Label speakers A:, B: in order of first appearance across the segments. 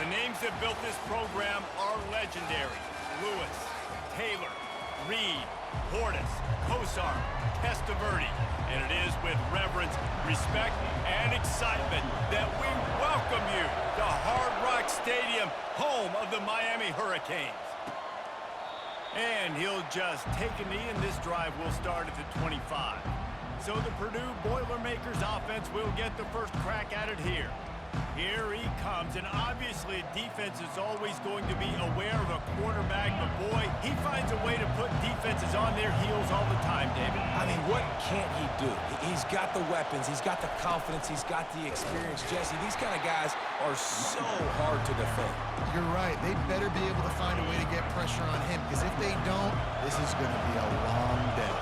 A: The names that built this program are legendary. Lewis, Taylor, Reed, Portis, Kosar, Testaverde. And it is with reverence, respect, and excitement that we welcome you to Hard Rock Stadium, home of the Miami Hurricanes. And he'll just take a knee, and this drive will start at the 25. So the Purdue Boilermakers offense will get the first crack at it here. Here he comes, and obviously defense is always going to be aware of a quarterback, but boy, he finds a way to put defenses on their heels all the time, David.
B: I mean, what can't he do? He's got the weapons, he's got the confidence, he's got the experience. Jesse, these kind of guys are so hard to defend.
C: You're right. They better be able to find a way to get pressure on him, because if they don't, this is going to be a long day.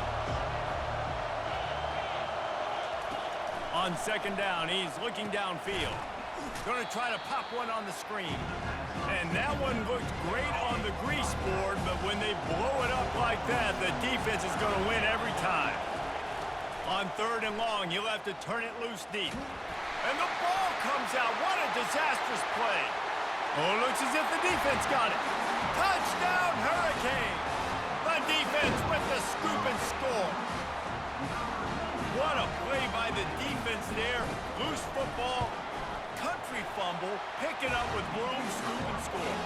A: On second down, he's looking downfield. Going to try to pop one on the screen. And that one looked great on the grease board, but when they blow it up like that, the defense is going to win every time. On third and long, he'll have to turn it loose deep. And the ball comes out. What a disastrous play. Oh, looks as if the defense got it. Touchdown, Hurricanes! The defense with the scoop and score. What a play by the defense there. Loose football, country fumble, pick it up with room, scoop, and score.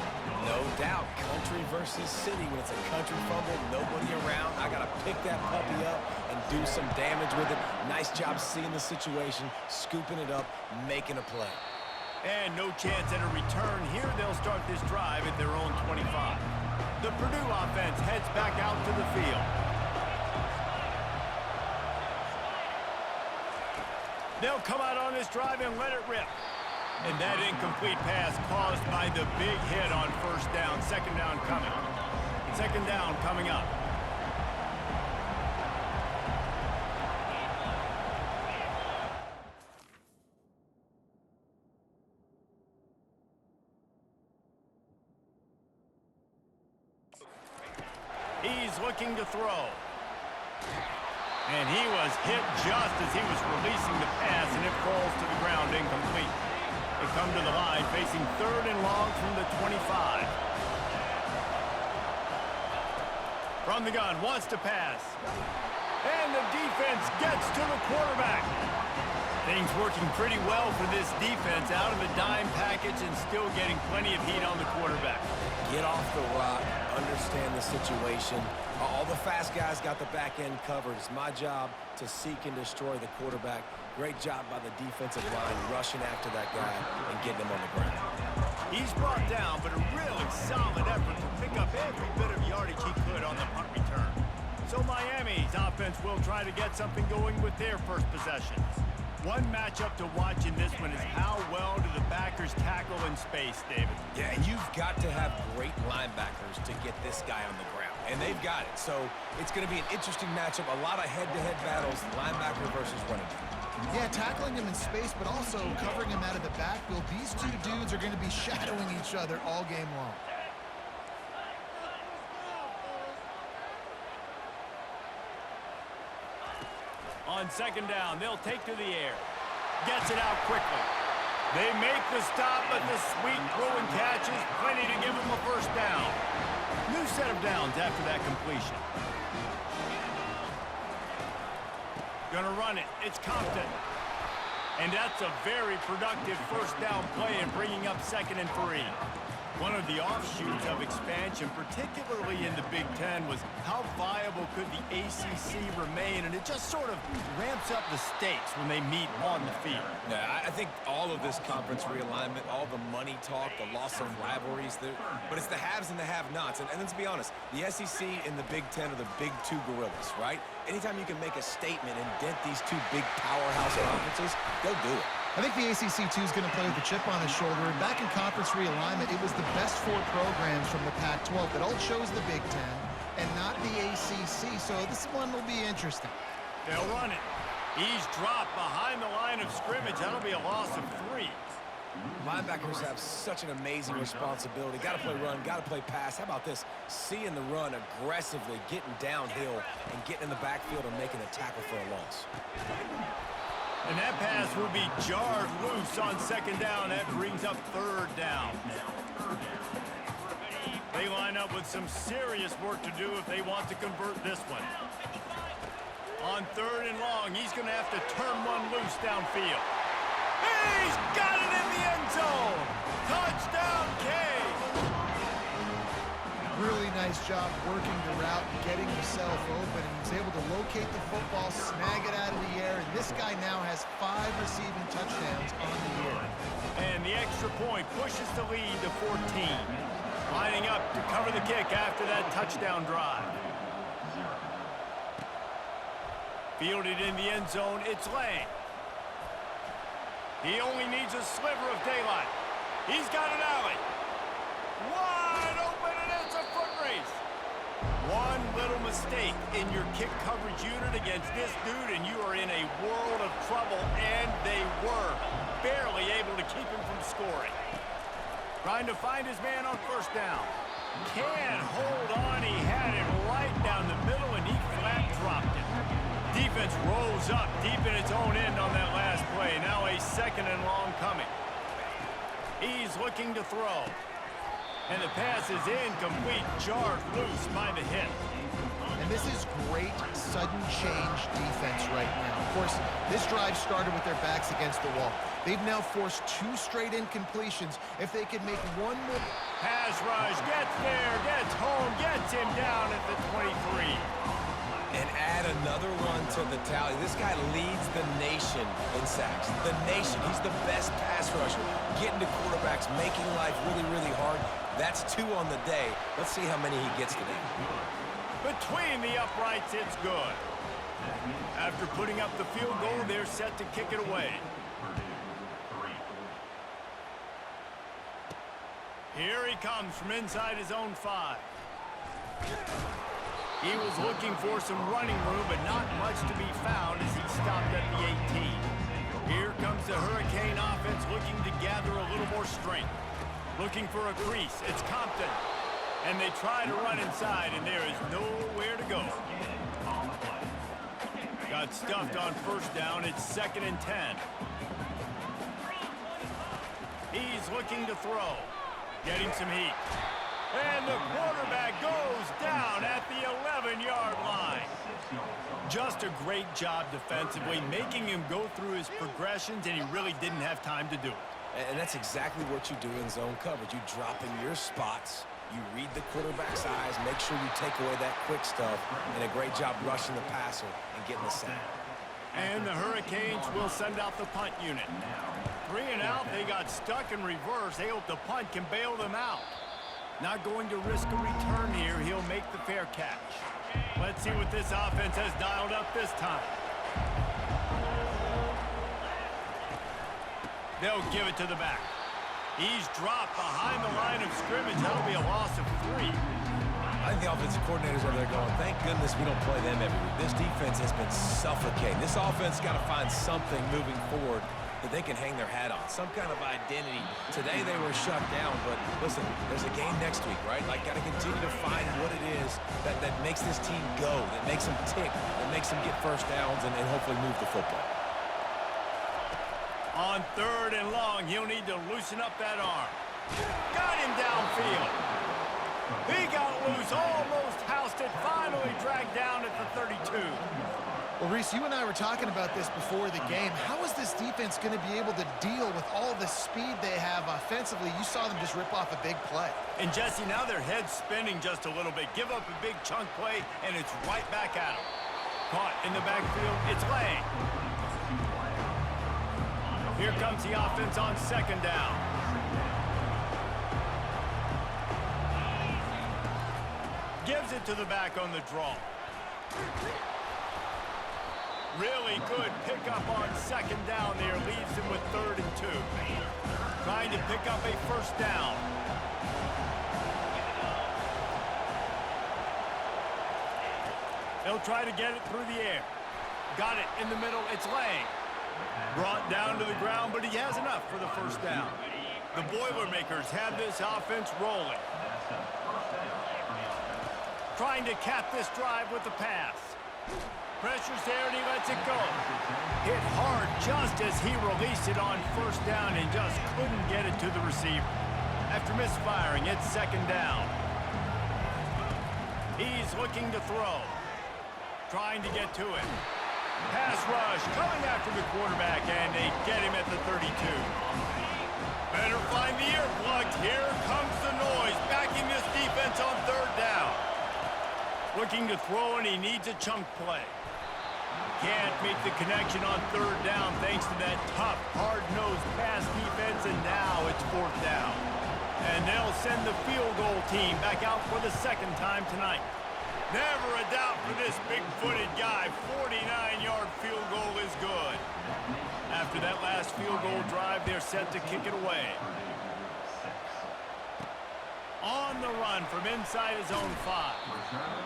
B: No doubt, country versus city. When it's a country fumble, nobody around. I got to pick that puppy up and do some damage with it. Nice job seeing the situation, scooping it up, making a play.
A: And no chance at a return here. They'll start this drive at their own 25. The Purdue offense heads back out to the field. They'll come out on this drive and let it rip. And that incomplete pass caused by the big hit on first down. Second down coming. Second down coming up. He's looking to throw. And he was hit just as he was releasing the pass, and it falls to the ground incomplete. They come to the line facing third and long from the 25. From the gun, wants to pass. And the defense gets to the quarterback. Things working pretty well for this defense, out of a dime package and still getting plenty of heat on the quarterback.
B: Get off the rock, understand the situation. All the fast guys got the back end covered. It's my job to seek and destroy the quarterback. Great job by the defensive line rushing after that guy and getting him on the ground.
A: He's brought down, but a really solid effort to pick up every bit of yardage he could on the punt return. So Miami's offense will try to get something going with their first possession. One matchup to watch in this one is how well do the backers tackle in space, David.
B: Yeah, and you've got to have great linebackers to get this guy on the ground. And they've got it. So it's going to be an interesting matchup. A lot of head-to-head battles, linebacker versus running back.
C: Yeah, tackling him in space, but also covering him out of the backfield. These two dudes are going to be shadowing each other all game long.
A: On second down, they'll take to the air. Gets it out quickly. They make the stop, but the sweet throw and catch is plenty to give them a first down. New set of downs after that completion. Gonna run it. It's Compton. And that's a very productive first down play in bringing up 2nd and 3. One of the offshoots of expansion, particularly in the Big Ten, was how viable could the ACC remain, and it just sort of ramps up the stakes when they meet on the field.
B: Yeah, I think all of this conference realignment, all the money talk, the loss of rivalries, but it's the haves and the have-nots. And let's be honest, the SEC and the Big Ten are the big two gorillas, right? Anytime you can make a statement and dent these two big powerhouse conferences, they'll do it.
C: I think the ACC, too, is going to play with a chip on his shoulder. And back in conference realignment, it was the best 4 programs from the Pac-12 that all chose the Big Ten and not the ACC. So this one will be interesting.
A: They'll run it. He's dropped behind the line of scrimmage. That'll be a loss of 3.
B: Linebackers have such an amazing responsibility. Got to play run, got to play pass. How about this? Seeing the run aggressively, getting downhill, and getting in the backfield and making a tackle for a loss.
A: And that pass will be jarred loose on second down. That brings up third down. They line up with some serious work to do if they want to convert this one. On third and long, he's going to have to turn one loose downfield. He's got it in the end zone. Touchdown, Kane.
C: Really nice job working the route and getting himself open. And he's able to locate the football, snag it out of the air, and this guy now has 5 receiving touchdowns on the year.
A: And the extra point pushes the lead to 14. Lining up to cover the kick after that touchdown drive. Fielded in the end zone, it's Lang. He only needs a sliver of daylight. He's got an alley. Wide open, and it's a foot race. One little mistake in your kick coverage unit against this dude, and you are in a world of trouble, and they were barely able to keep him from scoring. Trying to find his man on first down. Can't hold on. He had it right down the middle, and he flat dropped it. Defense rolls up deep in its own end on that last play. Now a second and long coming. He's looking to throw. And the pass is incomplete, jarred loose by the hit.
C: And this is great sudden change defense right now. Of course, this drive started with their backs against the wall. They've now forced 2 straight incompletions. If they could make one more...
A: Pass rush, gets there, gets home, gets him down at the 23.
B: And add another one to the tally. This guy leads the nation in sacks. The nation. He's the best pass rusher. Getting to quarterbacks, making life really, really hard. That's 2 on the day. Let's see how many he gets today.
A: Between the uprights, it's good. After putting up the field goal, they're set to kick it away. Here he comes from inside his own 5. He was looking for some running room, but not much to be found as he stopped at the 18. Here comes the Hurricane offense looking to gather a little more strength. Looking for a crease. It's Compton. And they try to run inside, and there is nowhere to go. Got stuffed on first down. It's 2nd and 10. He's looking to throw. Getting some heat. And the quarterback goes down at the 11-yard line. Just a great job defensively, making him go through his progressions, and he really didn't have time to do it.
B: And that's exactly what you do in zone coverage. You drop in your spots, you read the quarterback's eyes, make sure you take away that quick stuff, and a great job rushing the passer and getting the sack.
A: And the Hurricanes will send out the punt unit. 3 and out, they got stuck in reverse. They hope the punt can bail them out. Not going to risk a return here. He'll make the fair catch. Let's see what this offense has dialed up this time. They'll give it to the back. He's dropped behind the line of scrimmage. That'll be a loss of 3.
B: I think the offensive coordinators over there going, thank goodness we don't play them every week. This defense has been suffocating. This offense got to find something moving forward that they can hang their hat on, some kind of identity. Today they were shut down, but listen, there's a game next week, right? Like, got to continue to find what it is that makes this team go, that makes them tick, that makes them get first downs and hopefully move the football.
A: On 3rd and long, he'll need to loosen up that arm. Got him downfield. He got loose, almost housed it, finally dragged down at the 32.
C: Well, Reese, you and I were talking about this before the game. How is this defense going to be able to deal with all the speed they have offensively? You saw them just rip off a big play.
A: And, Jesse, now their head's spinning just a little bit. Give up a big chunk play, and it's right back at them. Caught in the backfield, it's Lang. Here comes the offense on 2nd down. Gives it to the back on the draw. Really good pickup on 2nd down there. Leaves him with 3rd and 2. Trying to pick up a first down. They'll try to get it through the air. Got it in the middle. It's Lang. Brought down to the ground, but he has enough for the first down. The Boilermakers have this offense rolling. Trying to cap this drive with the pass. Pressure's there, and he lets it go. Hit hard just as he released it on first down and just couldn't get it to the receiver. After misfiring, it's second down. He's looking to throw. Trying to get to it. Pass rush coming after the quarterback, and they get him at the 32. Better find the earplugs. Here comes the noise, backing this defense on third down. Looking to throw, and he needs a chunk play. Can't make the connection on third down thanks to that tough, hard-nosed pass defense, and now it's fourth down. And they'll send the field goal team back out for the second time tonight. Never a doubt for this big-footed guy. 49-yard field goal is good. After that last field goal drive, they're set to kick it away. On the run from inside his own 5.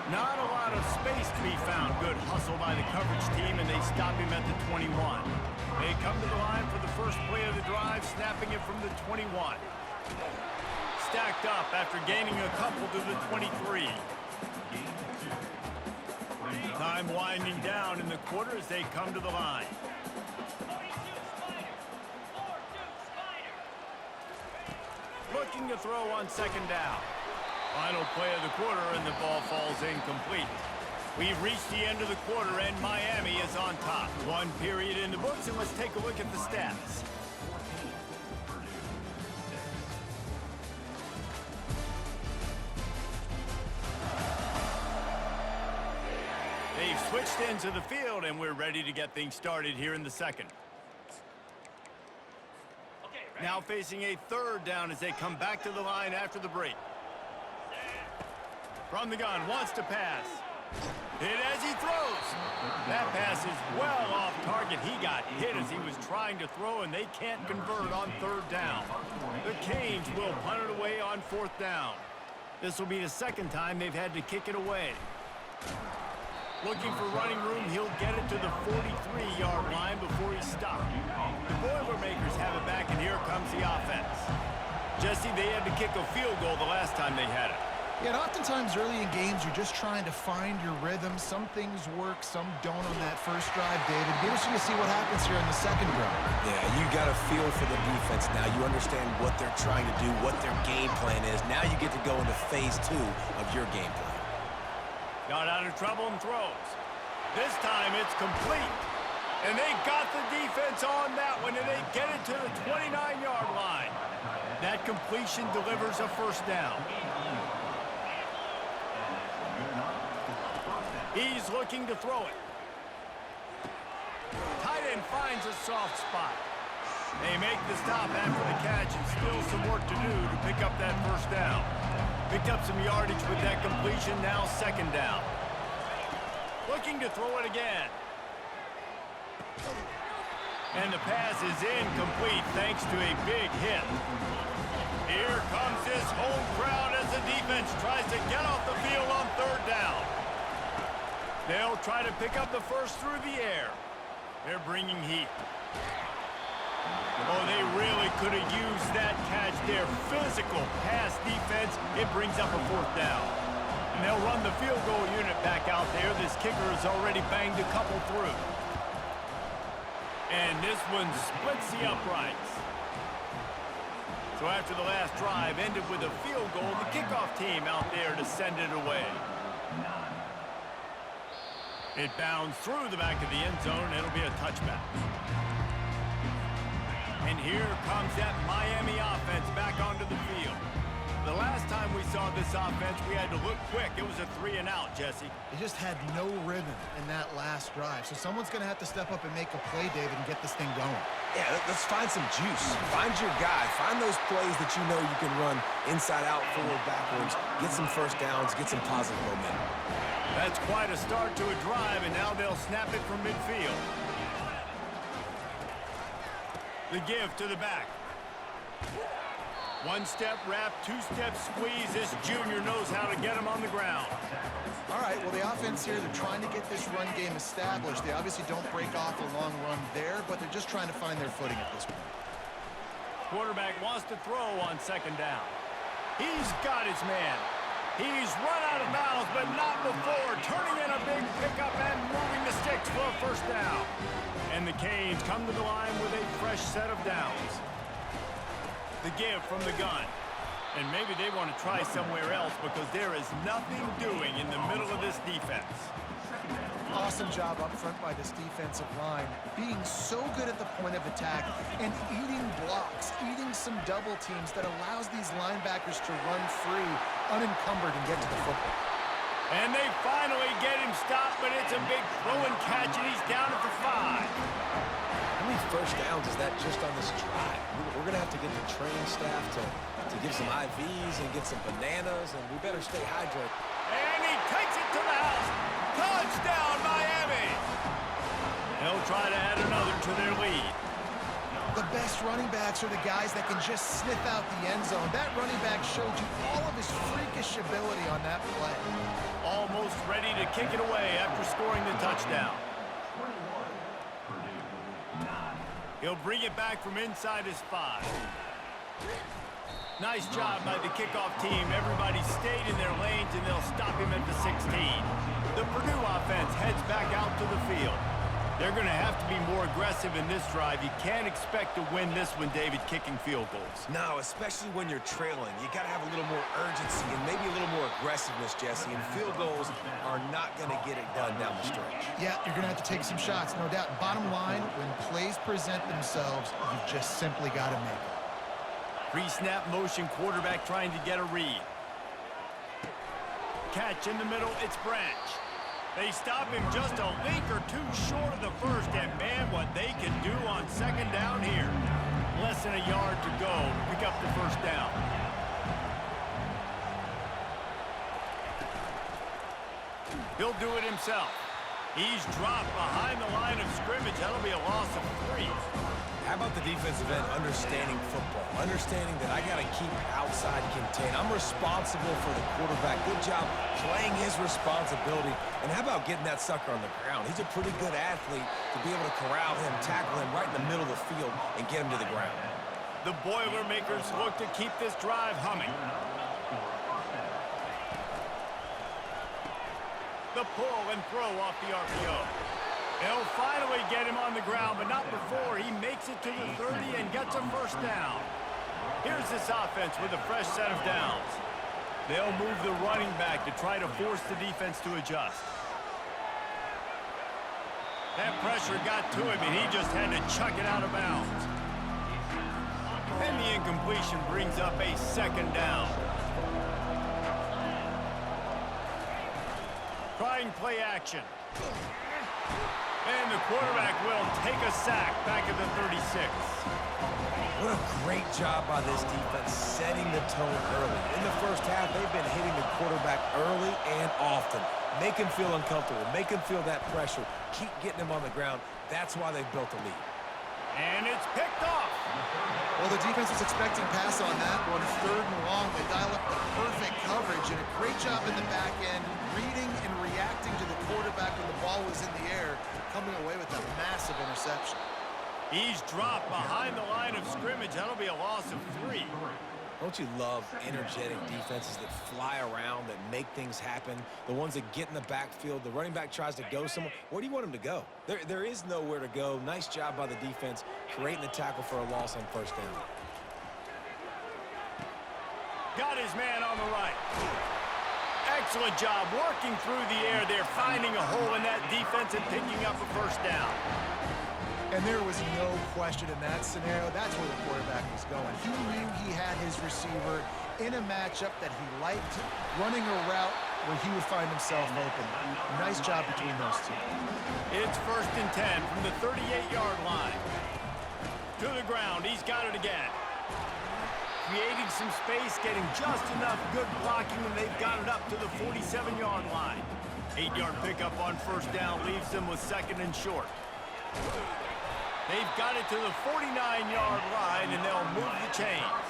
A: Not a lot of space to be found. Good hustle by the coverage team, and they stop him at the 21. They come to the line for the first play of the drive, snapping it from the 21. Stacked up after gaining a couple to the 23. Time winding down in the quarter as they come to the line. Looking to throw on second down. Final play of the quarter, and the ball falls incomplete. We've reached the end of the quarter, and Miami is on top. One period in the books, and let's take a look at the stats. They've switched into the field, and we're ready to get things started here in the second. Now facing a third down as they come back to the line after the break. From the gun, wants to pass. Hit as he throws. That pass is well off target. He got hit as he was trying to throw, and they can't convert on third down. The Canes will punt it away on fourth down. This will be the second time they've had to kick it away. Looking for running room, he'll get it to the 43-yard line before he's stopped. The Boilermakers have it back, and here comes the offense. Jesse, they had to kick a field goal the last time they had it.
C: Yeah, and oftentimes early in games, you're just trying to find your rhythm. Some things work, some don't on that first drive, David. Be interesting to see what happens here in the second drive.
B: Yeah, you got a feel for the defense now. You understand what they're trying to do, what their game plan is. Now you get to go into phase 2 of your game plan.
A: Got out of trouble and throws. This time it's complete. And they got the defense on that one, and they get it to the 29-yard line. That completion delivers a first down. He's looking to throw it. Tight end finds a soft spot. They make the stop after the catch, and still some work to do to pick up that first down. Picked up some yardage with that completion, now second down. Looking to throw it again. And the pass is incomplete thanks to a big hit. Here comes this home crowd as the defense tries to get off the field on third down. They'll try to pick up the first through the air. They're bringing heat. Oh, they really could have used that catch there. Physical pass defense. It brings up a fourth down. And they'll run the field goal unit back out there. This kicker has already banged a couple through. And this one splits the uprights. So after the last drive ended with a field goal, the kickoff team out there to send it away. It bounds through the back of the end zone, and it'll be a touchback. And here comes that Miami offense back onto the field. The last time we saw this offense, we had to look quick. It was a 3-and-out, Jesse.
C: They just had no rhythm in that last drive. So someone's going to have to step up and make a play, David, and get this thing going.
B: Yeah, let's find some juice. Find your guy. Find those plays that you know you can run inside out, forward, backwards. Get some first downs. Get some positive momentum.
A: That's quite a start to a drive, and now they'll snap it from midfield. The give to the back. One-step wrap, two-step squeeze. This junior knows how to get him on the ground.
C: All right, well, the offense here, they're trying to get this run game established. They obviously don't break off a long run there, but they're just trying to find their footing at this point.
A: Quarterback wants to throw on second down. He's got his man. He's run out of bounds, but not before turning in a big pickup and moving the sticks for a first down. And the Canes come to the line with a fresh set of downs. The give from the gun. And maybe they want to try somewhere else because there is nothing doing in the middle of this defense.
C: Awesome job up front by this defensive line, being so good at the point of attack and eating blocks, eating some double teams that allows these linebackers to run free, unencumbered, and get to the football.
A: And they finally get him stopped, but it's a big throw and catch, and he's down at the 5.
B: How many first downs is that just on this drive? We're going to have to get the training staff to give some IVs and get some bananas, and we better stay hydrated.
A: And he takes it to the house. Touchdown, Miami! They'll try to add another to their lead.
C: The best running backs are the guys that can just sniff out the end zone. That running back showed you all of his freakish ability on that play.
A: Almost ready to kick it away after scoring the touchdown. He'll bring it back from inside his 5. Nice job by the kickoff team. Everybody stayed in their lanes, and they'll stop him at the 16. The Purdue offense heads back out to the field. They're going to have to be more aggressive in this drive. You can't expect to win this one, David, kicking field goals.
B: No, especially when you're trailing. You got to have a little more urgency and maybe a little more aggressiveness, Jesse, and field goals are not going to get it done down the stretch.
C: Yeah, you're going to have to take some shots, no doubt. Bottom line, when plays present themselves, you've just simply got to make it.
A: Pre-snap motion, quarterback trying to get a read. Catch in the middle, it's Branch. They stop him just a link or two short of the first, and man, what they can do on second down here. Less than a yard to go to pick up the first down. He'll do it himself. He's dropped behind the line of scrimmage. That'll be a loss of 3.
B: How about the defensive end understanding football, understanding that I got to keep outside contained. I'm responsible for the quarterback. Good job playing his responsibility. And how about getting that sucker on the ground? He's a pretty good athlete to be able to corral him, tackle him right in the middle of the field, and get him to the ground.
A: The Boilermakers look to keep this drive humming. The pull and throw off the RPO. They'll finally get him on the ground, but not before he makes it to the 30 and gets a first down. Here's this offense with a fresh set of downs. They'll move the running back to try to force the defense to adjust. That pressure got to him, and he just had to chuck it out of bounds. And the incompletion brings up a second down. Trying play action. And the quarterback will take a sack back at the 36.
B: What a great job by this defense setting the tone early. In the first half, they've been hitting the quarterback early and often. Make him feel uncomfortable. Make him feel that pressure. Keep getting him on the ground. That's why they've built a lead.
A: And it's picked off.
C: Well, the defense was expecting pass on that one. 3rd and long. They dial up the perfect coverage and a great job in the back end, reading and reacting to the quarterback when the ball was in the air, coming away with a massive interception.
A: He's dropped behind the line of scrimmage. That'll be a loss of 3.
B: Don't you love energetic defenses that fly around, that make things happen? The ones that get in the backfield, the running back tries to go somewhere. Where do you want him to go? There is nowhere to go. Nice job by the defense creating the tackle for a loss on first down.
A: Got his man on the right. Excellent job working through the air there, finding a hole in that defense and picking up a first down.
C: And there was no question in that scenario. That's where the quarterback was going. He knew he had his receiver in a matchup that he liked, running a route where he would find himself open. Nice job between those two.
A: It's 1st and 10 from the 38-yard line. To the ground, he's got it again. Creating some space, getting just enough good blocking, and they've got it up to the 47-yard line. 8-yard pickup on first down leaves them with 2nd and short. They've got it to the 49-yard line, and they'll move the chains.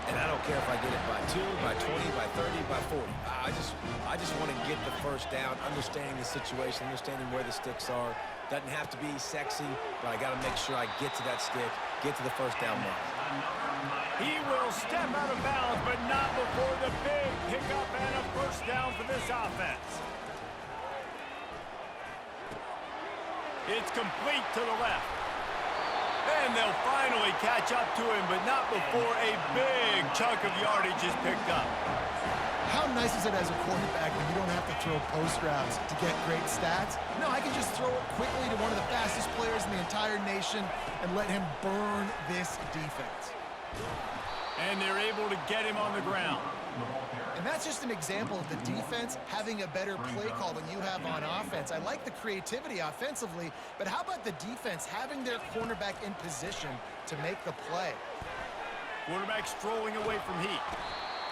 B: And I don't care if I get it by 2, by 20, by 30, by 40. I just want to get the first down, understanding the situation, understanding where the sticks are. Doesn't have to be sexy, but I got to make sure I get to that stick, get to the first down mark.
A: He will step out of bounds, but not before the big pickup and a first down for this offense. It's complete to the left. And they'll finally catch up to him, but not before a big chunk of yardage is picked up.
C: How nice is it as a quarterback when you don't have to throw post routes to get great stats? No, I can just throw it quickly to one of the fastest players in the entire nation and let him burn this defense.
A: And they're able to get him on the ground.
C: And that's just an example of the defense having a better play call than you have on offense. I like the creativity offensively, but how about the defense having their cornerback in position to make the play?
A: Quarterback strolling away from heat.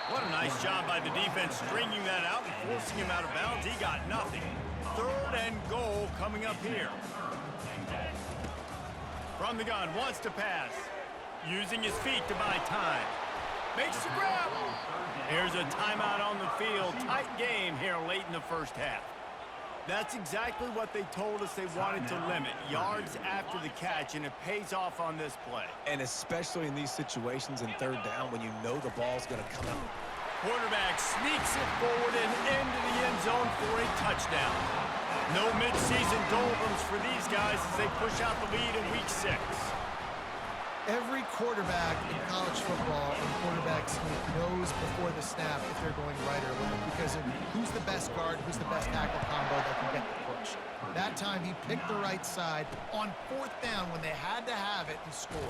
A: What a nice job by the defense stringing that out and forcing him out of bounds. He got nothing. 3rd and goal coming up here. From the gun, wants to pass. Using his feet to buy time. Makes the grab. Here's a timeout on the field. Tight game here late in the first half. That's exactly what they told us they wanted to limit. Yards after the catch, and it pays off on this play.
B: And especially in these situations in 3rd down when you know the ball's going to come out.
A: Quarterback sneaks it forward and into the end zone for a touchdown. No midseason doldrums for these guys as they push out the lead in week 6.
C: Every quarterback in college football and quarterback sneak knows before the snap if they're going right or left because of who's the best guard, who's the best tackle combo that can get the push. That time he picked the right side on 4th down when they had to have it and scored.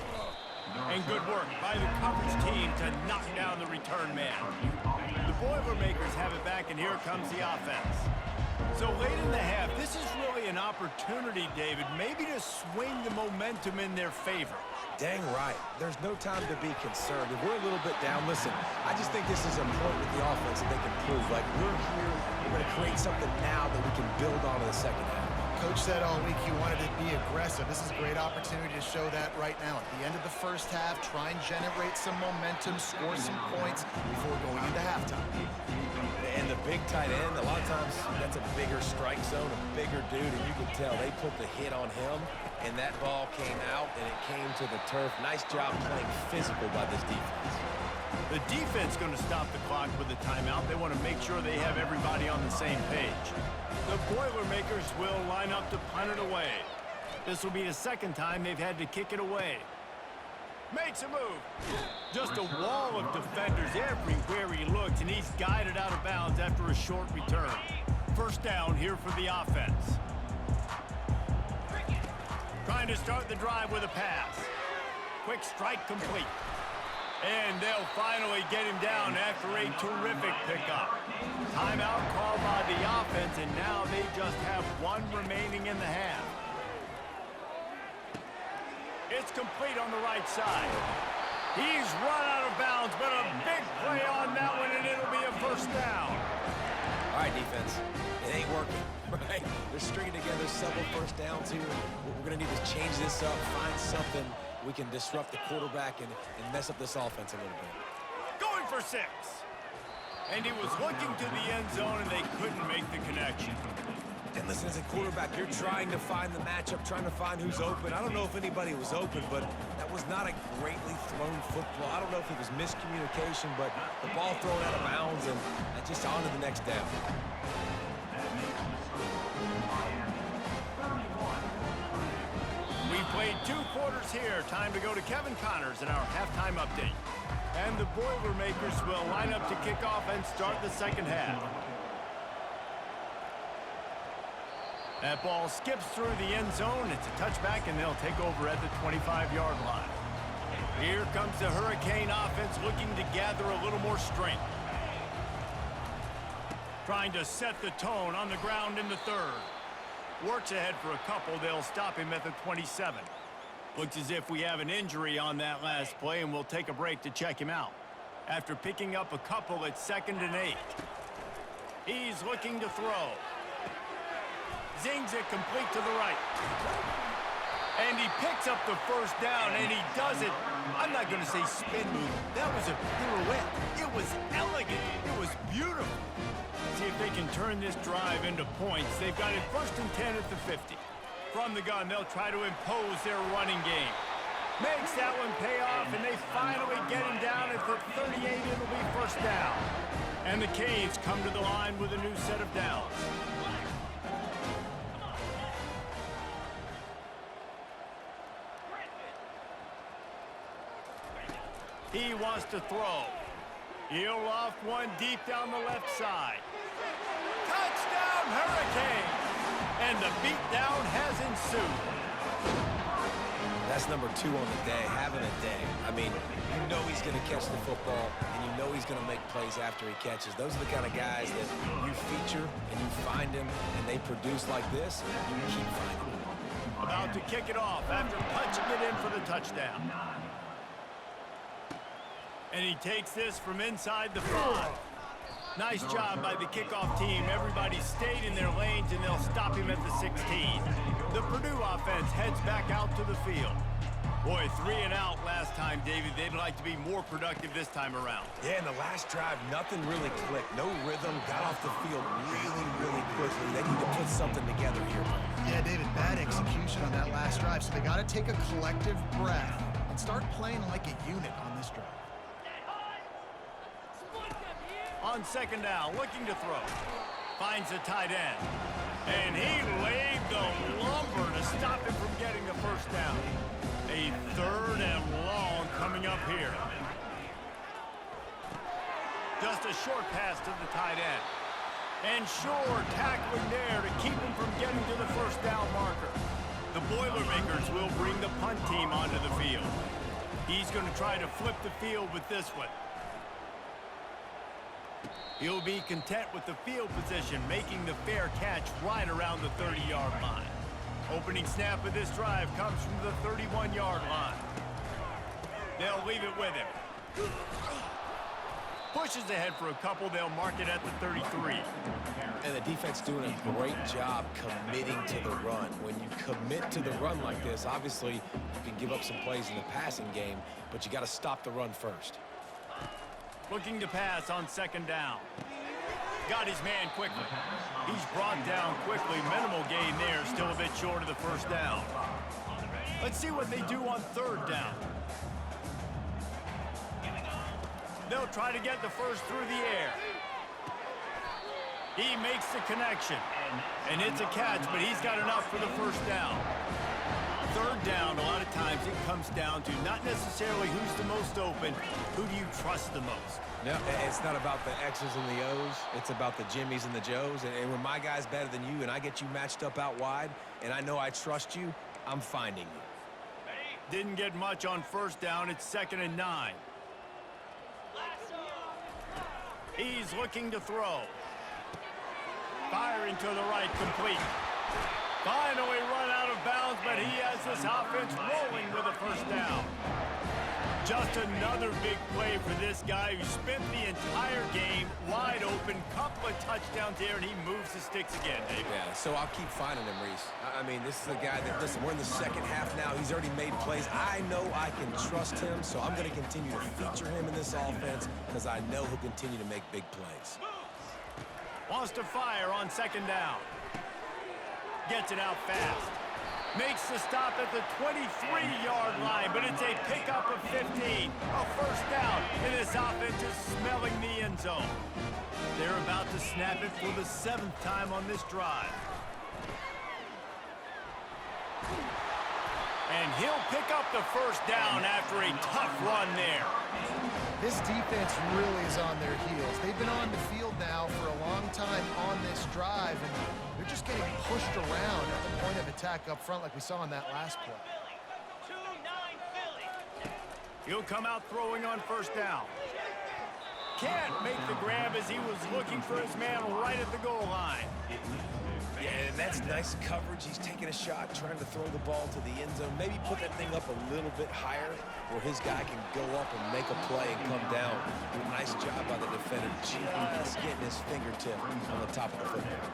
A: And good work by the coverage team to knock down the return man. The Boilermakers have it back, and here comes the offense. So late in the half, this is really an opportunity, David, maybe to swing the momentum in their favor.
B: Dang right. There's no time to be concerned. If we're a little bit down, listen, I just think this is important with the offense that they can prove. Like, we're here, we're going to create something now that we can build on in the second half.
C: Coach said all week he wanted to be aggressive. This is a great opportunity to show that right now. At the end of the first half, try and generate some momentum, score some points before going into halftime.
B: And the big tight end, a lot of times that's a bigger strike zone, a bigger dude, and you can tell they put the hit on him, and that ball came out, and it came to the turf. Nice job playing physical by this defense.
A: The defense going to stop the clock with a timeout. They want to make sure they have everybody on the same page. The Boilermakers will line up to punt it away. This will be the 2nd time they've had to kick it away. Makes a move. Just a wall of defenders everywhere he looks, and he's guided out of bounds after a short return. First down here for the offense. Trying to start the drive with a pass. Quick strike complete. And they'll finally get him down after a terrific pickup. Timeout called by the offense, and now they just have 1 remaining in the half. It's complete on the right side. He's run out of bounds, but a big play on that one, and it'll be a first down.
B: All right, defense. It ain't working, right? They're stringing together several first downs here. We're going to need to change this up, find something we can disrupt the quarterback and mess up this offense a little bit.
A: Going for 6. And he was looking to the end zone, and they couldn't make the connection.
B: And listen, as a quarterback, you're trying to find the matchup, trying to find who's open. I don't know if anybody was open, but that was not a greatly thrown football. I don't know if it was miscommunication, but the ball thrown out of bounds and just on to the next down.
A: We played 2 quarters here. Time to go to Kevin Connors in our halftime update. And the Boilermakers will line up to kick off and start the second half. That ball skips through the end zone. It's a touchback, and they'll take over at the 25-yard line. Here comes the Hurricane offense looking to gather a little more strength. Trying to set the tone on the ground in the 3rd. Works ahead for a couple. They'll stop him at the 27. Looks as if we have an injury on that last play, and we'll take a break to check him out. After picking up a couple at 2nd and 8. He's looking to throw. Zings it complete to the right. And he picks up the first down, and he does it. I'm not going to say spin move. That was a pirouette. It was elegant. It was beautiful. See if they can turn this drive into points. They've got it 1st and 10 at the 50. From the gun, they'll try to impose their running game. Makes that one pay off, and they finally get him down at 38, it'll be first down. And the Canes come to the line with a new set of downs. He wants to throw. He'll loft one deep down the left side. Touchdown, Hurricanes! And the beatdown has ensued.
B: That's number 2 on the day, having a day. I mean, you know he's going to catch the football, and you know he's going to make plays after he catches. Those are the kind of guys that you feature, and you find him, and they produce like this, you keep finding them.
A: About to kick it off after punching it in for the touchdown. And he takes this from inside the 5. Nice job by the kickoff team. Everybody stayed in their lanes, and they'll stop him at the 16. The Purdue offense heads back out to the field. Boy, 3 and out last time, David. They'd like to be more productive this time around.
B: Yeah, in the last drive, nothing really clicked. No rhythm, got off the field really, really quickly. They need to put something together here.
C: Yeah, David, bad execution on that last drive, so they got to take a collective breath and start playing like a unit on this drive.
A: On second down, looking to throw. Finds the tight end. And he laid the lumber to stop him from getting the first down. A 3rd and long coming up here. Just a short pass to the tight end. And sure tackling there to keep him from getting to the first down marker. The Boilermakers will bring the punt team onto the field. He's going to try to flip the field with this one. He'll be content with the field position, making the fair catch right around the 30-yard line. Opening snap of this drive comes from the 31-yard line. They'll leave it with him. Pushes ahead for a couple. They'll mark it at the 33.
B: And the defense doing a great job committing to the run. When you commit to the run like this, obviously you can give up some plays in the passing game, but you got to stop the run first.
A: Looking to pass on second down. Got his man quickly. He's brought down quickly. Minimal gain there, still a bit short of the first down. Let's see what they do on third down. They'll try to get the first through the air. He makes the connection. And it's a catch, but he's got enough for the first down. Third down, a lot of times it comes down to not necessarily who's the most open, who do you trust the most?
B: No, it's not about the X's and the O's. It's about the Jimmys and the Joes. And when my guy's better than you and I get you matched up out wide and I know I trust you, I'm finding you.
A: Didn't get much on first down. It's 2nd and 9. He's looking to throw. Firing to the right, complete. Finally run out of bounds, but he has this offense rolling with a first down. Just another big play for this guy who spent the entire game wide open. Couple of touchdowns there, and he moves the sticks again, David.
B: Yeah, so I'll keep finding him, Reese. I mean, this is a guy that, listen, we're in the second half now. He's already made plays. I know I can trust him, so I'm going to continue to feature him in this offense because I know he'll continue to make big plays.
A: Wants to fire on second down. Gets it out fast. Makes the stop at the 23-yard line, but it's a pickup of 15. A first down, and this offense is smelling the end zone. They're about to snap it for the 7th time on this drive. And he'll pick up the first down after a tough run there.
C: This defense really is on their heels. They've been on the field now for a long time on this drive, and they're just getting pushed around at the point of attack up front like we saw in that last play.
A: He'll come out throwing on first down. Can't make the grab as he was looking for his man right at the goal line.
B: Yeah, and that's nice coverage. He's taking a shot, trying to throw the ball to the end zone. Maybe put that thing up a little bit higher where his guy can go up and make a play and come down. Nice job by the defender, just getting his fingertip on the top of the football.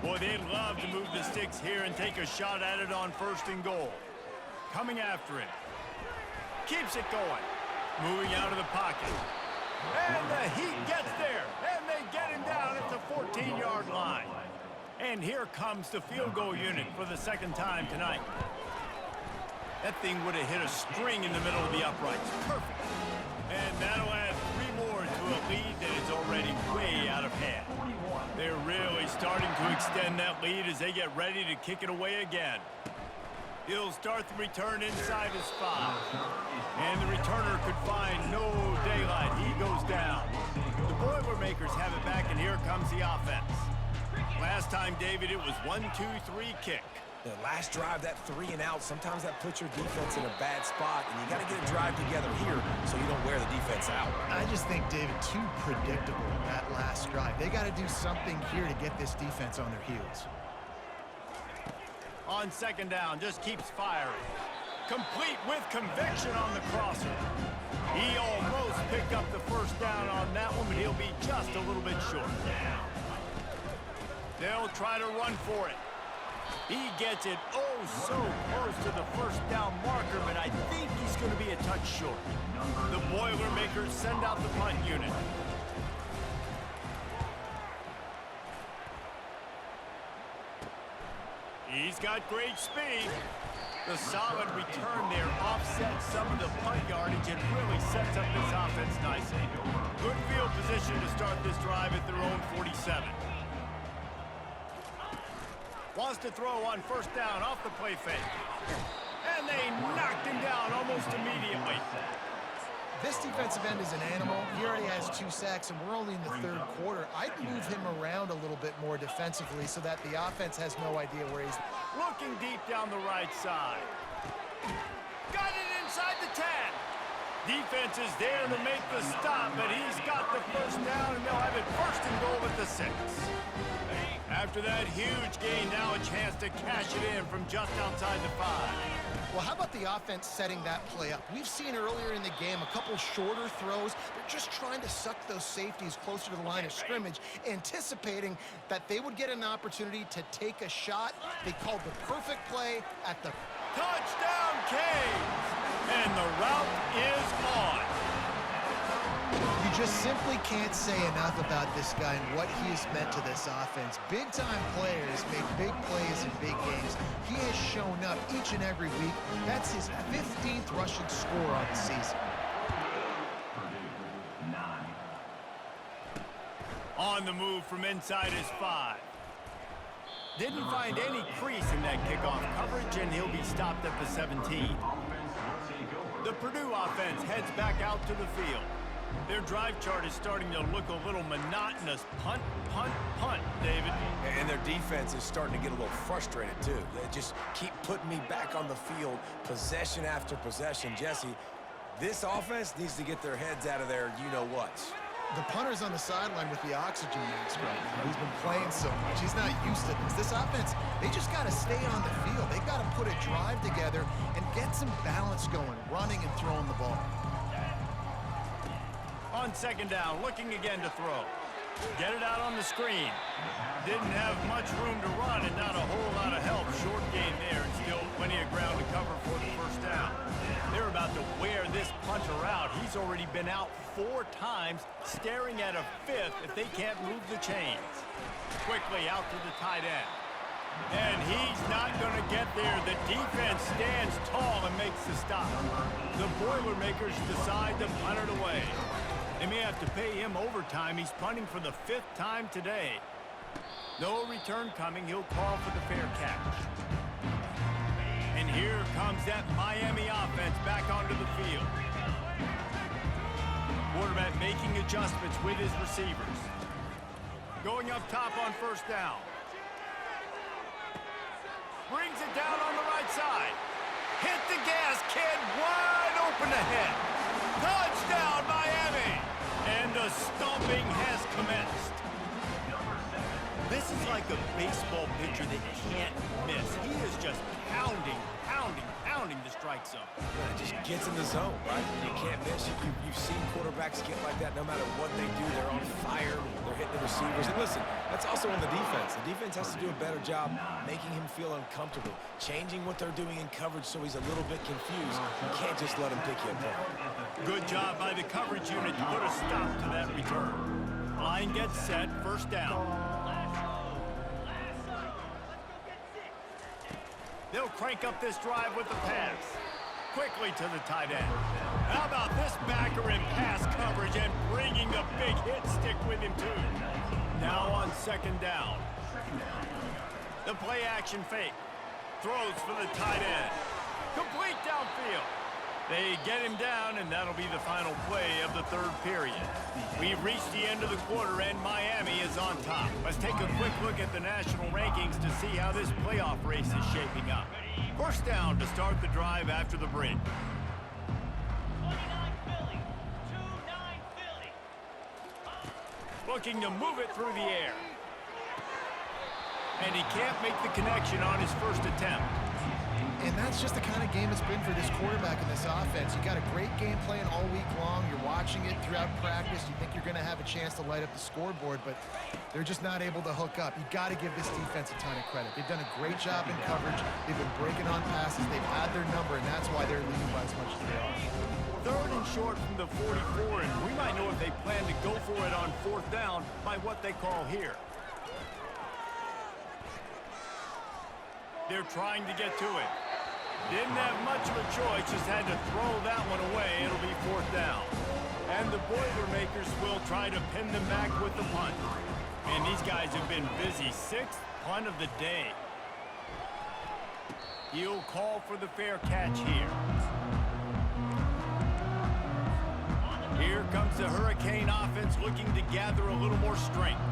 A: Boy, they'd love to move the sticks here and take a shot at it on 1st and goal. Coming after it. Keeps it going. Moving out of the pocket. And the Heat gets there. And they get him down at the 14-yard line. And here comes the field goal unit for the 2nd time tonight. That thing would have hit a string in the middle of the uprights. Perfect. And that'll add a lead that is already way out of hand. They're really starting to extend that lead as they get ready to kick it away again. He'll start the return inside his 5. And the returner could find no daylight. He goes down. The Boilermakers have it back, and here comes the offense. Last time, David, it was 1-2-3 kick.
B: The last drive, that 3 and out, sometimes that puts your defense in a bad spot, and you got to get a drive together here so you don't wear the defense out.
C: I just think, David, too predictable that last drive. They got to do something here to get this defense on their heels.
A: On second down, just keeps firing. Complete with conviction on the crosser. He almost picked up the first down on that one, but he'll be just a little bit short. They'll try to run for it. He gets it oh so close to the first down marker, but I think he's going to be a touch short. The Boilermakers send out the punt unit. He's got great speed. The solid return there offsets some of the punt yardage and really sets up this offense nicely. Good field position to start this drive at their own 47. Wants to throw on first down off the play fake. And they knocked him down almost immediately.
C: This defensive end is an animal. He already has 2 sacks, and we're only in the third quarter. I'd move him around a little bit more defensively so that the offense has no idea where he's...
A: Looking deep down the right side. Got it inside the 10. Defense is there to make the stop, but he's got the first down, and they'll have it first and goal at the 6. After that huge gain, now a chance to cash it in from just outside the 5.
C: Well, how about the offense setting that play up? We've seen earlier in the game a couple shorter throws. They're just trying to suck those safeties closer to the line of scrimmage, anticipating that they would get an opportunity to take a shot. They called the perfect play at the...
A: Touchdown, Canes! And the route is on.
C: You just simply can't say enough about this guy and what he has meant to this offense. Big-time players make big plays in big games. He has shown up each and every week. That's his 15th rushing score on the season.
A: On the move from inside his 5. Didn't find any crease in that kickoff coverage, and he'll be stopped at the 17. The Purdue offense heads back out to the field. Their drive chart is starting to look a little monotonous. Punt, punt, punt, David.
B: And their defense is starting to get a little frustrated, too. They just keep putting me back on the field, possession after possession. Jesse, this offense needs to get their heads out of their you-know-whats.
C: The punter's on the sideline with the oxygen mask right now. He's been playing so much. He's not used to this. This offense, they just got to stay on the field. They got to put a drive together and get some balance going, running and throwing the ball.
A: On second down, looking again to throw. Get it out on the screen. Didn't have much room to run and not a whole lot of help. Short gain there and still plenty of ground to cover for the first down. They're about to wear this punter out. He's already been out 4 times, staring at a 5th if they can't move the chains. Quickly out to the tight end. And he's not going to get there. The defense stands tall and makes the stop. The Boilermakers decide to punt it away. They may have to pay him overtime. He's punting for the 5th time today. No return coming. He'll call for the fair catch. And here comes that Miami offense back onto the field. Quarterback making adjustments with his receivers. Going up top on first down. Brings it down on the right side. Hit the gas, kid. Wide open ahead. Touchdown, Miami. And the stomping has commenced. This is like a baseball pitcher that can't miss. He is just pounding the strike zone.
B: It just gets in the zone, right? You can't miss. You've seen quarterbacks get like that no matter what they do. They're on fire. They're hitting the receivers. And listen, that's also on the defense. The defense has to do a better job making him feel uncomfortable, changing what they're doing in coverage so he's a little bit confused. You can't just let him pick you apart.
A: Good job by the coverage unit to put a stop to that return. Line gets set, first down. They'll crank up this drive with the pass. Quickly to the tight end. How about this backer in pass coverage and bringing the big second down. The play action fake. Throws for the tight end. Complete downfield. They get him down, and that'll be the final play of the third period. We've reached the end of the quarter, and Miami is on top. Let's take a quick look at the national rankings to see how this playoff race is shaping up. First down to start the drive after the break.
D: 29 Philly. 2-9 Philly.
A: Looking to move it through the air. And he can't make the connection on his first attempt.
C: And that's just the kind of game it's been for this quarterback and this offense. You got a great game plan all week long. You're watching it throughout practice. You think you're going to have a chance to light up the scoreboard, but they're just not able to hook up. You got to give this defense a ton of credit. They've done a great job in coverage. They've been breaking on passes. They've had their number, and that's why they're leading by as much as they are.
A: Third and short from the 44, and we might know if they plan to go for it on fourth down by what they call here. They're trying to get to it. Didn't have much of a choice, just had to throw that one away. It'll be fourth down. And the Boilermakers will try to pin them back with the punt. And these guys have been busy. Sixth punt of the day. He'll call for the fair catch here. Here comes the Hurricane offense looking to gather a little more strength.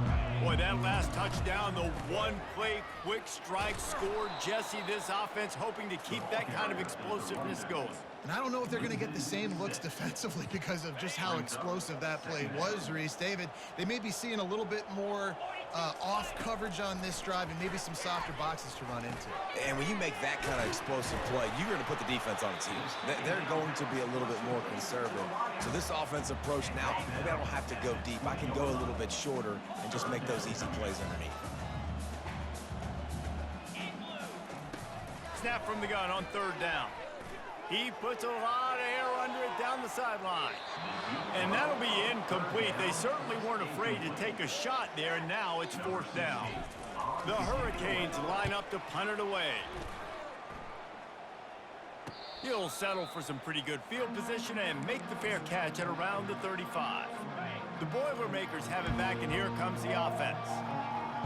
A: Boy, that last touchdown, the one-play quick strike score. Jesse, this offense hoping to keep that kind of explosiveness going.
C: And I don't know if they're going to get the same looks defensively because of just how explosive that play was, Reese. David, they may be seeing a little bit more off coverage on this drive and maybe some softer boxes to run into.
B: And when you make that kind of explosive play, you're going to put the defense on its heels. They're going to be a little bit more conservative. So this offense approach now, maybe I don't have to go deep. I can go a little bit shorter and just make those easy plays underneath.
A: Snap from the gun on third down. He puts a lot of air under it down the sideline. And that'll be incomplete. They certainly weren't afraid to take a shot there, and now it's fourth down. The Hurricanes line up to punt it away. He'll settle for some pretty good field position and make the fair catch at around the 35. The Boilermakers have it back, and here comes the offense.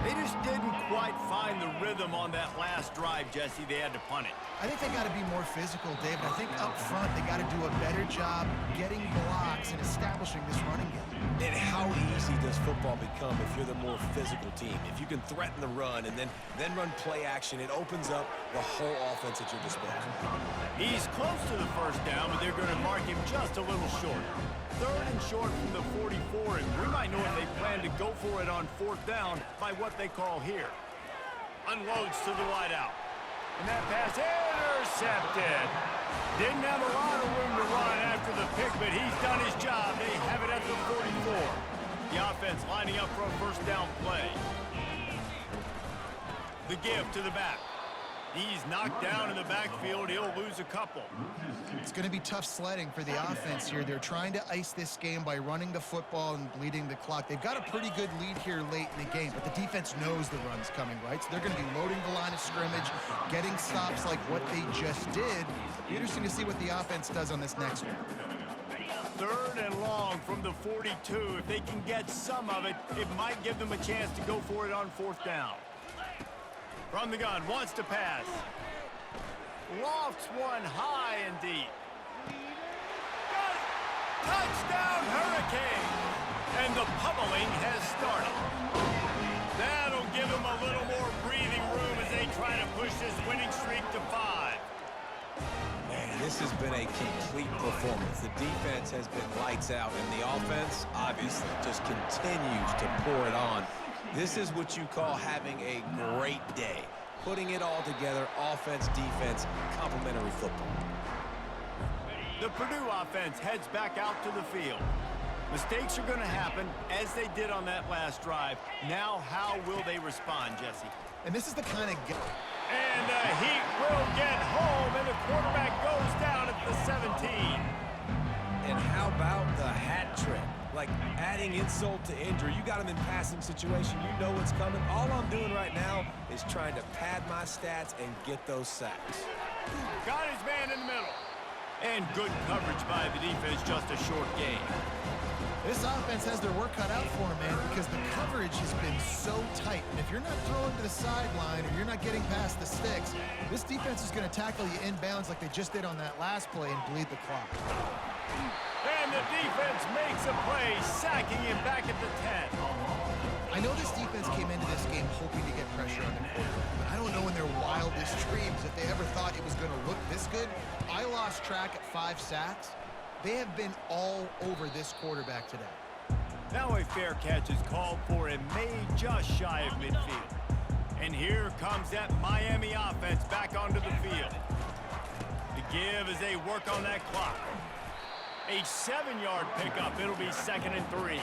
A: They just didn't quite find the rhythm on that last drive, Jesse. They had to punt it.
C: I think they got to be more physical, David. I think up front they got to do a better job getting blocks and establishing this running game.
B: And how easy does football become if you're the more physical team? If you can threaten the run and then run play action, it opens up the whole offense at your disposal.
A: He's close to the first down, but they're going to mark him just a little short. Third and short from the 44, and we might know if they plan to go for it on fourth down by what they call here. Unloads to the wideout. And that pass intercepted. Didn't have a lot of room to run after the pick, but he's done his job. They have it at the 44. The offense lining up for a first down play. The give to the back. He's knocked down in the backfield. He'll lose a couple.
C: It's going to be tough sledding for the offense here. They're trying to ice this game by running the football and bleeding the clock. They've got a pretty good lead here late in the game, but the defense knows the run's coming, right? So they're going to be loading the line of scrimmage, getting stops like what they just did. Be interesting to see what the offense does on this next one.
A: Third and long from the 42. If they can get some of it, it might give them a chance to go for it on fourth down. From the gun, wants to pass. Lofts one high and deep. Got it! Touchdown, Hurricane! And the pummeling has started. That'll give them a little more breathing room as they try to push this winning streak to 5.
B: Man, this has been a complete performance. The defense has been lights out, and the offense, obviously, just continues to pour it on. This is what you call having a great day. Putting it all together, offense, defense, complementary football.
A: The Purdue offense heads back out to the field. Mistakes are going to happen, as they did on that last drive. Now, how will they respond, Jesse?
C: And this is the kind of game.
A: And the Heat will get home, and the quarterback goes down at the 17.
B: And how about the hat trick? Like adding insult to injury. You got him in passing situation. You know what's coming. All I'm doing right now is trying to pad my stats and get those sacks.
A: Got his man in the middle. And good coverage by the defense, just a short gain.
C: This offense has their work cut out for them, man, because the coverage has been so tight. And if you're not throwing to the sideline or you're not getting past the sticks, this defense is going to tackle you inbounds like they just did on that last play and bleed the clock.
A: And the defense makes a play, sacking him back at the 10.
C: I know this defense came into this game hoping to get pressure on the quarterback, but I don't know in their wildest dreams if they ever thought it was going to look this good. I lost track at 5 sacks. They have been all over this quarterback today.
A: Now a fair catch is called for and made just shy of midfield. And here comes that Miami offense back onto the field. The give as they work on that clock. A 7-yard pickup. It'll be 2nd and 3.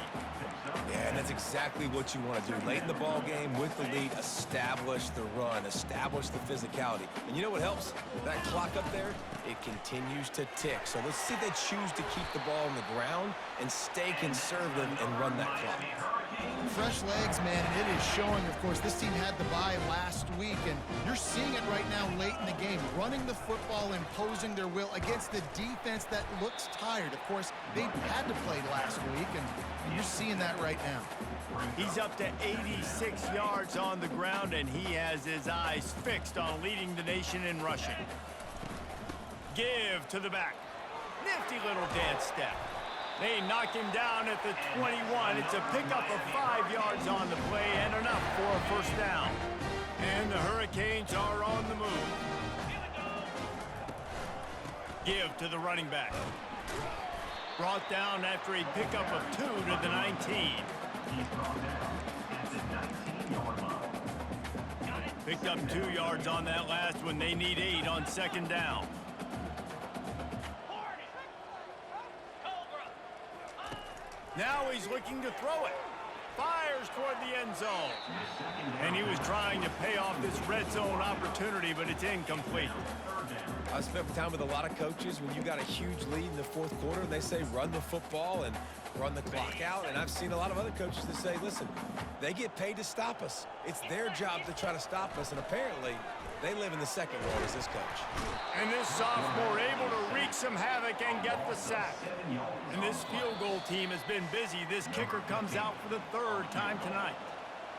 B: Yeah, and that's exactly what you want to do. Late in the ball game with the lead, establish the run, establish the physicality. And you know what helps? That clock up there, it continues to tick. So let's see if they choose to keep the ball on the ground and stay conservative and run that clock.
C: Fresh legs, man, and it is showing. Of course, this team had the bye last week, and you're seeing it right now late in the game. Running the football, imposing their will against the defense that looks tired. Of course, they had to play last week, and you're seeing that right now.
A: He's up to 86 yards on the ground, and he has his eyes fixed on leading the nation in rushing. Give to the back. Nifty little dance step. They knock him down at the 21. It's a pickup of 5 yards on the play and enough for a first down. And the Hurricanes are on the move. Give to the running back. Brought down after a pickup of 2 to the 19. Picked up 2 yards on that last one. They need 8 on 2nd down. Now he's looking to throw it. Fires toward the end zone. And he was trying to pay off this red zone opportunity, but it's incomplete.
B: I've spent time with a lot of coaches when you got a huge lead in the 4th quarter, and they say run the football and run the clock out. And I've seen a lot of other coaches that say, listen, they get paid to stop us. It's their job to try to stop us. And apparently, they live in the second world as this coach.
A: And this sophomore able to wreak some havoc and get the sack. And this field goal team has been busy. This kicker comes out for the 3rd time tonight.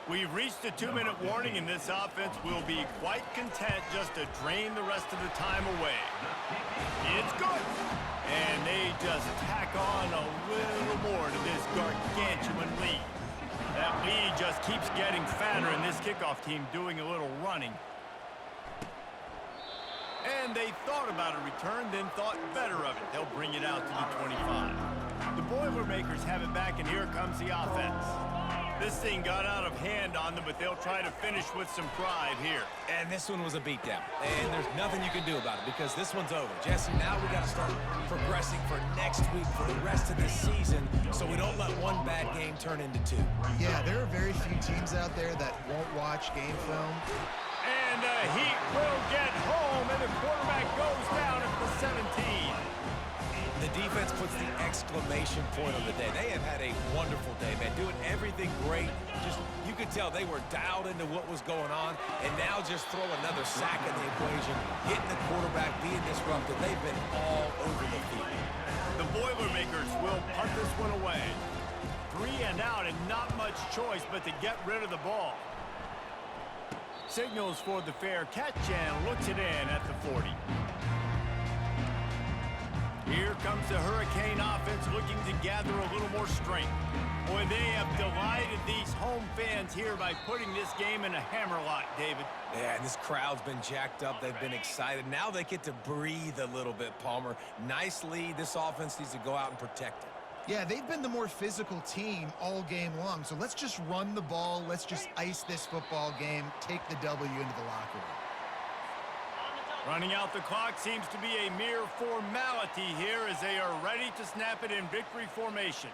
A: We've reached a 2-minute warning, and this offense will be quite content just to drain the rest of the time away. It's good. And they just tack on a little more to this gargantuan lead. That lead just keeps getting fatter, and this kickoff team doing a little running. And they thought about a return, then thought better of it. They'll bring it out to the 25. The Boilermakers have it back, and here comes the offense. This thing got out of hand on them, but they'll try to finish with some pride here.
B: And this one was a beatdown. And there's nothing you can do about it because this one's over. Jesse, now we got to start progressing for next week for the rest of the season so we don't let one bad game turn into 2.
C: Yeah, there are very few teams out there that won't watch game film.
A: And the Heat will get home, and the quarterback goes down at the 17.
B: The defense puts the exclamation point on the day. They have had a wonderful day, man, doing everything great. Just, you could tell they were dialed into what was going on, and now just throw another sack in the equation, getting the quarterback being disrupted. They've been all over the field.
A: The Boilermakers will punt this one away. 3 and out, and not much choice but to get rid of the ball. Signals for the fair catch and looks it in at the 40. Here comes the Hurricane offense looking to gather a little more strength. Boy, they have delighted these home fans here by putting this game in a hammerlock, David.
B: Yeah, and this crowd's been jacked up. They've been excited. Now they get to breathe a little bit, Palmer. Nice lead. This offense needs to go out and protect it.
C: Yeah, they've been the more physical team all game long. So let's just run the ball. Let's just ice this football game, take the W into the locker room.
A: Running out the clock seems to be a mere formality here as they are ready to snap it in victory formation.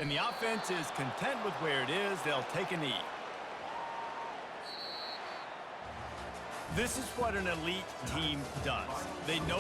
A: And the offense is content with where it is. They'll take a knee. This is what an elite team does. They know